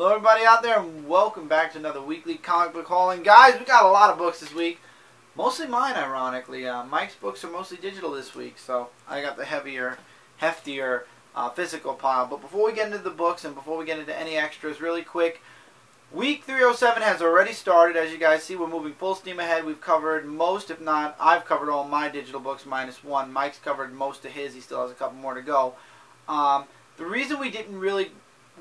Hello everybody out there and welcome back to another weekly comic book haul. And guys, we got a lot of books this week. Mostly mine, ironically. Mike's books are mostly digital this week, so I got the heftier physical pile. But before we get into the books and before we get into any extras, really quick, week 307 has already started. As you guys see, we're moving full steam ahead. We've covered most, if not, I've covered all my digital books minus one. Mike's covered most of his. He still has a couple more to go. The reason we didn't really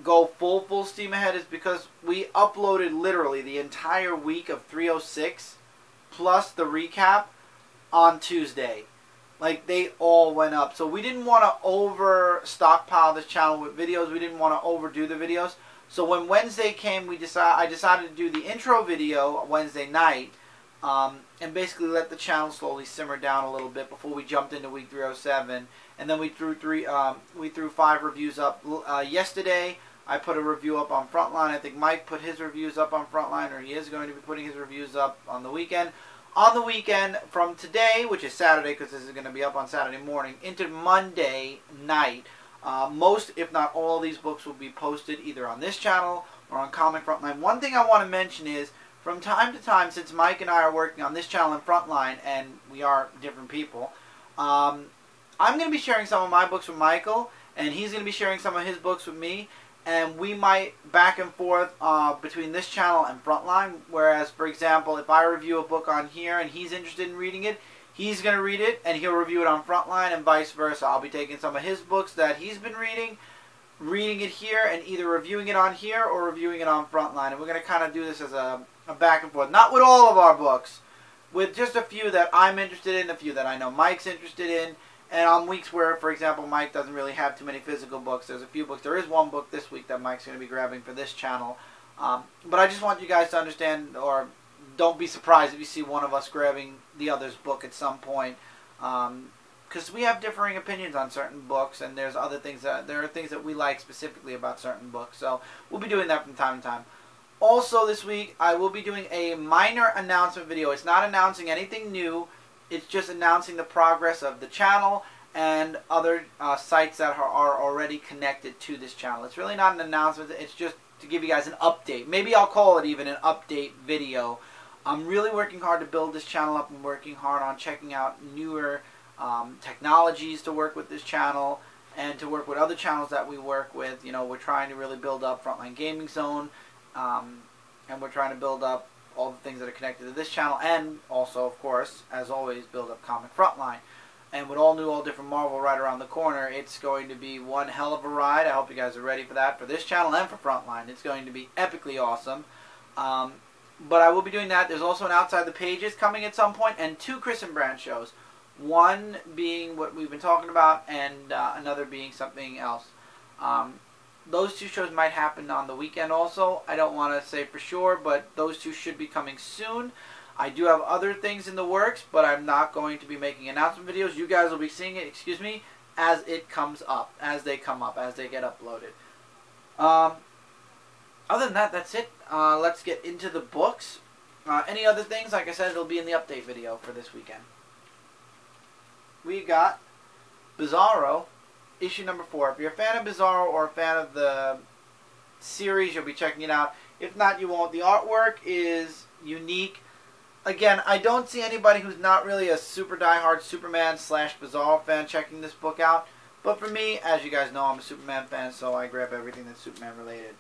go full steam ahead is because we uploaded literally the entire week of 306 plus the recap on Tuesday. Like, they all went up. So we didn't want to over stockpile this channel with videos. We didn't want to overdo the videos. So when Wednesday came, I decided to do the intro video Wednesday night, and basically let the channel slowly simmer down a little bit before we jumped into week 307. And then we threw 5 reviews up yesterday. I put a review up on Frontline. I think Mike put his reviews up on Frontline, or he is going to be putting his reviews up on the weekend. On the weekend, from today, which is Saturday, because this is going to be up on Saturday morning, into Monday night, most, if not all, of these books will be posted either on this channel or on Comic Frontline. One thing I want to mention is, from time to time, since Mike and I are working on this channel and Frontline, and we are different people, I'm going to be sharing some of my books with Michael, and he's going to be sharing some of his books with me. And we might back and forth between this channel and Frontline. Whereas, for example, if I review a book on here and he's interested in reading it, he's going to read it and he'll review it on Frontline, and vice versa. I'll be taking some of his books that he's been reading it here, and either reviewing it on here or reviewing it on Frontline. And we're going to kind of do this as a back and forth. Not with all of our books, with just a few that I'm interested in, a few that I know Mike's interested in. And on weeks where, for example, Mike doesn't really have too many physical books, there's a few books. There is one book this week that Mike's going to be grabbing for this channel. But I just want you guys to understand, or don't be surprised if you see one of us grabbing the other's book at some point. Because we have differing opinions on certain books, and there are things that we like specifically about certain books. So we'll be doing that from time to time. Also this week, I will be doing a minor announcement video. It's not announcing anything new. It's just announcing the progress of the channel and other sites that are already connected to this channel. It's really not an announcement. It's just to give you guys an update. Maybe I'll call it even an update video. I'm really working hard to build this channel up. I'm working hard on checking out newer technologies to work with this channel and to work with other channels that we work with. You know, we're trying to really build up Frontline Gaming Zone, and we're trying to build up all the things that are connected to this channel, and also, of course, as always, build up Comic Frontline. And with all different Marvel right around the corner, it's going to be one hell of a ride. I hope you guys are ready for that, for this channel and for Frontline. It's going to be epically awesome. But I will be doing that. There's also an Outside the Pages coming at some point, and 2 Chris and Brand shows. One being what we've been talking about, and another being something else. Those 2 shows might happen on the weekend also. I don't want to say for sure, but those 2 should be coming soon. I do have other things in the works, but I'm not going to be making announcement videos. You guys will be seeing it, as it comes up, as they come up, as they get uploaded. Other than that, that's it. Let's get into the books. Any other things, like I said, it'll be in the update video for this weekend. We got Bizarro, issue number 4. If you're a fan of Bizarro or a fan of the series, you'll be checking it out. If not, you won't. The artwork is unique. Again, I don't see anybody who's not really a super diehard Superman / Bizarro fan checking this book out. But for me, as you guys know, I'm a Superman fan, so I grab everything that's Superman related.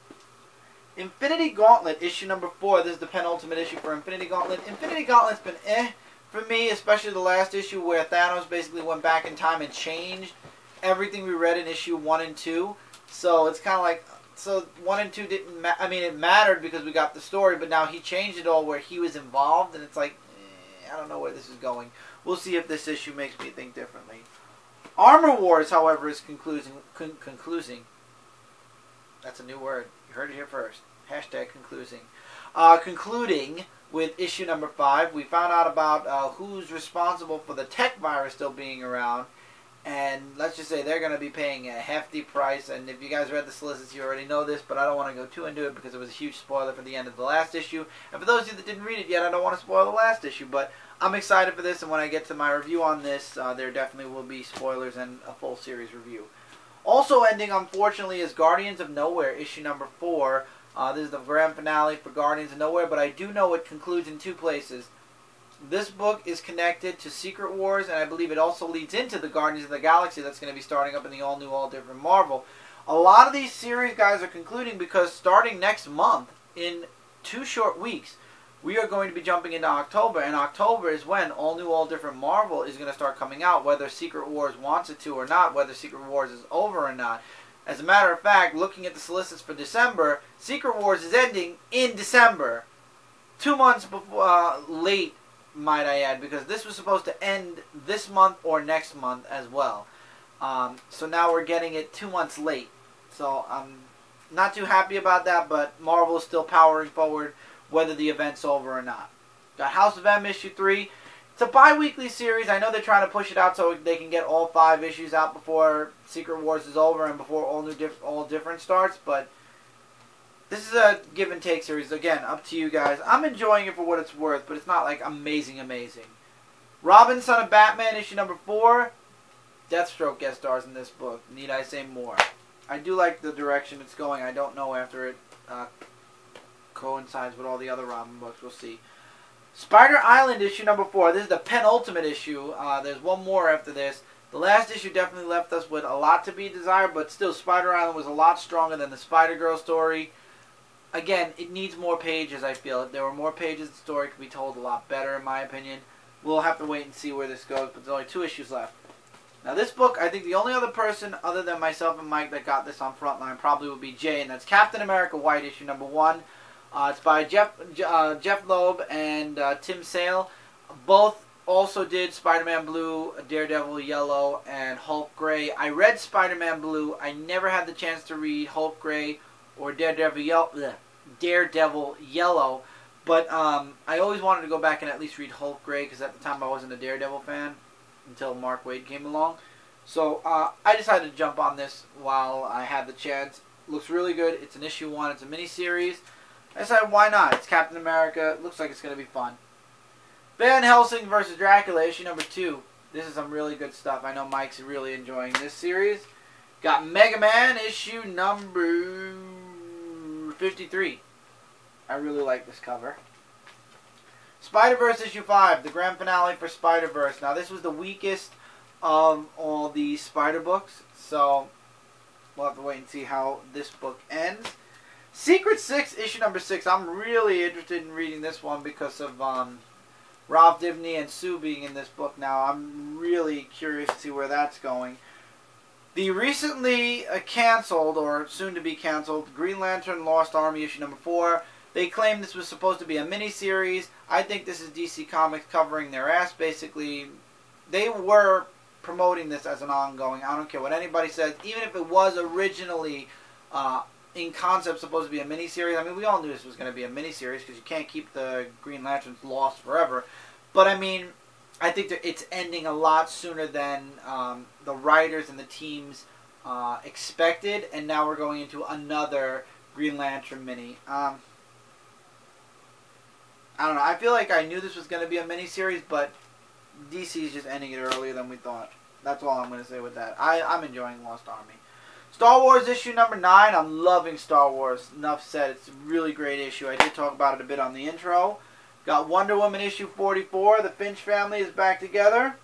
Infinity Gauntlet, issue number 4. This is the penultimate issue for Infinity Gauntlet. Infinity Gauntlet's been for me, especially the last issue where Thanos basically went back in time and changed everything we read in issue 1 and 2. So it's kind of like, so 1 and 2 didn't I mean, it mattered because we got the story, but now he changed it all where he was involved, and it's like, I don't know where this is going. We'll see if this issue makes me think differently. Armor Wars, however, is concluding. That's a new word. You heard it here first. Hashtag concluding. Concluding with issue number 5. We found out about who's responsible for the tech virus still being around. And let's just say they're going to be paying a hefty price. And if you guys read the solicits, you already know this, but I don't want to go too into it because it was a huge spoiler for the end of the last issue. And for those of you that didn't read it yet, I don't want to spoil the last issue, but I'm excited for this. And when I get to my review on this, there definitely will be spoilers and a full series review. Also ending, unfortunately, is Guardians of Nowhere, issue number 4. This is the grand finale for Guardians of Nowhere, but I do know it concludes in two places. This book is connected to Secret Wars, and I believe it also leads into the Guardians of the Galaxy that's going to be starting up in the all-new, all-different Marvel. A lot of these series, guys, are concluding because starting next month, in 2 short weeks, we are going to be jumping into October, and October is when all-new, all-different Marvel is going to start coming out, whether Secret Wars wants it to or not, whether Secret Wars is over or not. As a matter of fact, looking at the solicits for December, Secret Wars is ending in December. 2 months before, late, might I add, because this was supposed to end this month or next month as well. So now we're getting it 2 months late. So I'm not too happy about that, but Marvel is still powering forward whether the event's over or not. Got House of M issue 3. It's a bi-weekly series. I know they're trying to push it out so they can get all 5 issues out before Secret Wars is over and before all different starts, but this is a give and take series. Again, up to you guys. I'm enjoying it for what it's worth, but it's not like amazing. Robin, Son of Batman, issue number 4. Deathstroke guest stars in this book. Need I say more? I do like the direction it's going. I don't know after it coincides with all the other Robin books. We'll see. Spider Island, issue number 4. This is the penultimate issue. There's one more after this. The last issue definitely left us with a lot to be desired, but still, Spider Island was a lot stronger than the Spider-Girl story. Again, it needs more pages, I feel. If there were more pages, the story could be told a lot better, in my opinion. We'll have to wait and see where this goes, but there's only 2 issues left. Now, this book, I think the only other person other than myself and Mike that got this on Frontline probably would be Jay, and that's Captain America White, issue number 1. It's by Jeff Loeb and Tim Sale. Both also did Spider-Man Blue, Daredevil Yellow, and Hulk Gray. I read Spider-Man Blue. I never had the chance to read Hulk Gray or Daredevil Yellow, but I always wanted to go back and at least read Hulk Gray because at the time I wasn't a Daredevil fan until Mark Waid came along. So I decided to jump on this while I had the chance. Looks really good. It's an issue 1. It's a mini-series. I decided why not? It's Captain America. Looks like it's going to be fun. Van Helsing vs. Dracula, issue number 2. This is some really good stuff. I know Mike's really enjoying this series. Got Mega Man, issue number 53. I really like this cover. Spider-Verse issue 5, the grand finale for Spider-Verse. Now, this was the weakest of all the Spider books, so we'll have to wait and see how this book ends. Secret 6, issue number 6. I'm really interested in reading this one because of Ralph Dibny and Sue being in this book now. I'm really curious to see where that's going. The recently canceled, or soon to be canceled, Green Lantern Lost Army, issue number 4. They claim this was supposed to be a mini-series. I think this is DC Comics covering their ass, basically. They were promoting this as an ongoing. I don't care what anybody says. Even if it was originally, in concept, supposed to be a mini-series. I mean, we all knew this was going to be a mini-series because you can't keep the Green Lanterns lost forever. But, I mean, I think that it's ending a lot sooner than the writers and the teams expected. And now we're going into another Green Lantern mini. I don't know. I feel like I knew this was going to be a mini-series, but DC is just ending it earlier than we thought. That's all I'm going to say with that. I'm enjoying Lost Army. Star Wars issue number 9. I'm loving Star Wars. Enough said. It's a really great issue. I did talk about it a bit on the intro. Got Wonder Woman issue 44. The Finch family is back together.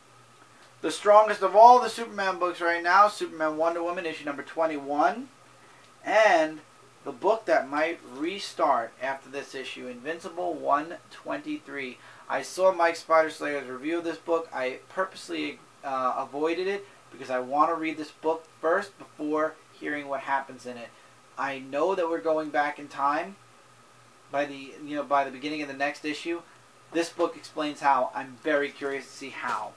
The strongest of all the Superman books right now, Superman Wonder Woman issue number 21. And the book that might restart after this issue, Invincible 123. I saw Mike Spider-Slayer's review of this book. I purposely avoided it because I want to read this book first before hearing what happens in it. I know that we're going back in time by the beginning of the next issue. This book explains how. I'm very curious to see how.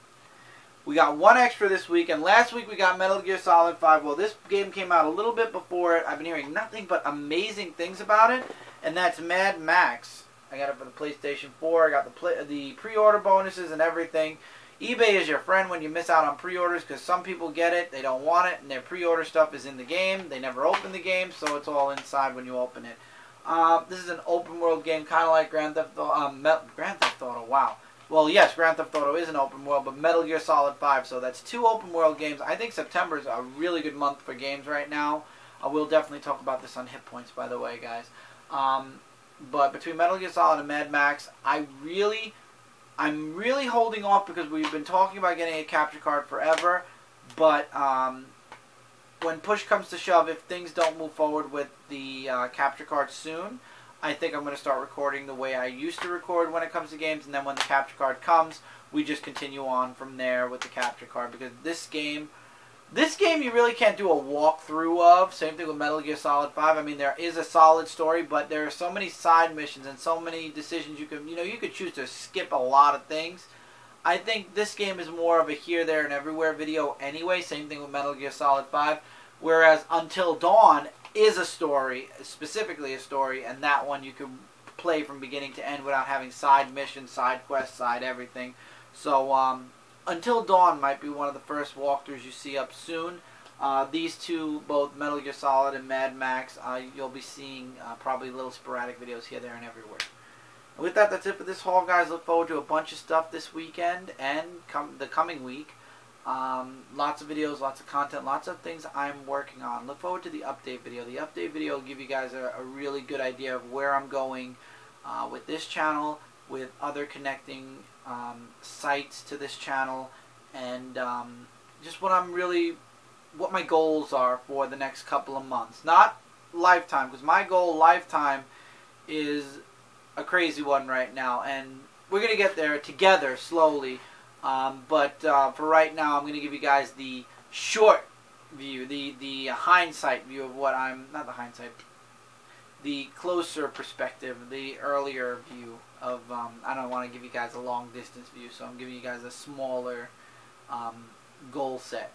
We got one extra this week, and last week we got Metal Gear Solid 5. Well, this game came out a little bit before it. I've been hearing nothing but amazing things about it, and that's Mad Max. I got it for the PlayStation 4. I got the pre-order bonuses and everything. eBay is your friend when you miss out on pre-orders because some people get it, they don't want it, and their pre-order stuff is in the game. They never open the game, so it's all inside when you open it. This is an open-world game, kind of like Grand Theft Auto, wow. Well, yes, Grand Theft Auto is an open world, but Metal Gear Solid 5, so that's 2 open world games. I think September is a really good month for games right now. I will definitely talk about this on Hit Points, by the way, guys. But between Metal Gear Solid and Mad Max, I'm really holding off because we've been talking about getting a capture card forever. But when push comes to shove, if things don't move forward with the capture card soon, I think I'm going to start recording the way I used to record when it comes to games, and then when the capture card comes, we just continue on from there with the capture card. Because this game you really can't do a walkthrough of. Same thing with Metal Gear Solid 5. I mean, there is a solid story, but there are so many side missions and so many decisions you could choose to skip a lot of things. I think this game is more of a here, there, and everywhere video anyway. Same thing with Metal Gear Solid 5. Whereas Until Dawn is a story, specifically a story, and that one you can play from beginning to end without having side missions, side quests, side everything. So Until Dawn might be one of the first walkthroughs you see up soon. These two, both Metal Gear Solid and Mad Max, you'll be seeing probably little sporadic videos here, there, and everywhere. And with that, that's it for this haul, guys. Look forward to a bunch of stuff this weekend and the coming week. Lots of videos, lots of content, lots of things I'm working on. Look forward to the update video. The update video will give you guys a really good idea of where I'm going with this channel, with other connecting sites to this channel, and just what my goals are for the next couple of months. Not lifetime, because my goal lifetime is a crazy one right now, and we're going to get there together slowly. But for right now, I'm going to give you guys the short view, the hindsight view of what not the hindsight, the closer perspective, the earlier view of, I don't want to give you guys a long distance view, so I'm giving you guys a smaller goal set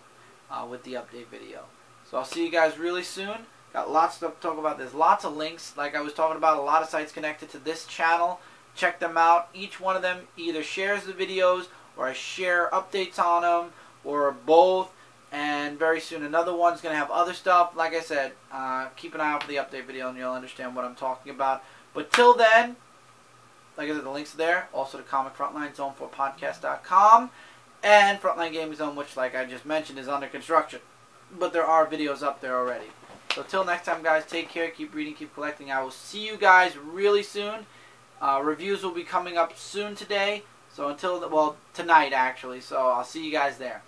with the update video. So I'll see you guys really soon. Got lots of stuff to talk about. There's lots of links, like I was talking about, a lot of sites connected to this channel. Check them out. Each one of them either shares the videos, or I share updates on them, or both. And very soon another one's going to have other stuff. Like I said, keep an eye out for the update video and you'll understand what I'm talking about. But till then, like I said, the links are there. Also the comic Frontline, Zone4Podcast.com, and Frontline Gaming Zone, which, like I just mentioned, is under construction. But there are videos up there already. So till next time, guys, take care, keep reading, keep collecting. I will see you guys really soon. Reviews will be coming up soon today. So tonight actually. So I'll see you guys there.